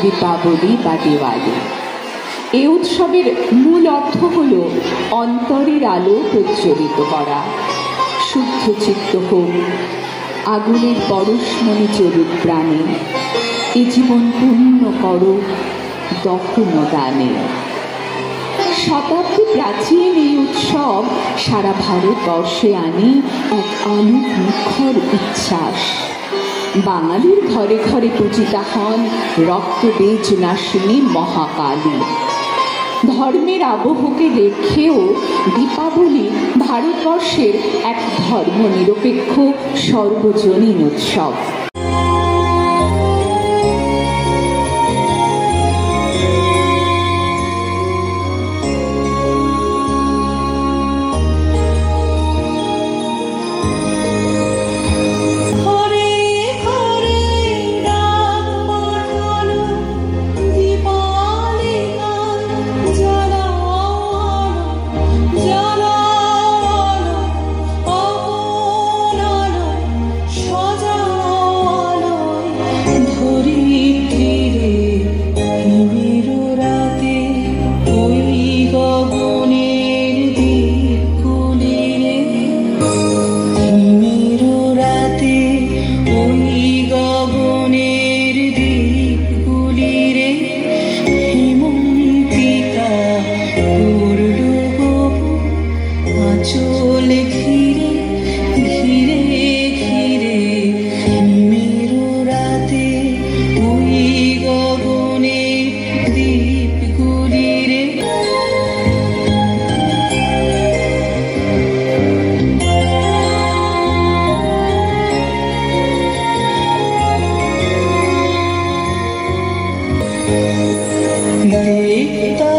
দীপাবলি বা দিওয়ালি। এই উৎসবের মূল অর্থ হল অন্তরের আলো প্রজ্বলিত করা। শুদ্ধ চিত্ত হোক, আগুনের পরশমণি চলুক প্রাণে, এ জীবন পূর্ণ করো দহন দানে। শতাব্দী প্রাচীন এই উৎসব সারা ভারতবর্ষে আনে এক আলোক মুখর উচ্ছ্বাস। বাঙালির ঘরে ঘরে পূজিতা হন রক্তবীজ নাশিনী মহাকালী। ধর্মের আবহকে রেখেও দীপাবলি ভারতবর্ষের এক ধর্মনিরপেক্ষ সর্বজনীন উৎসব। देखता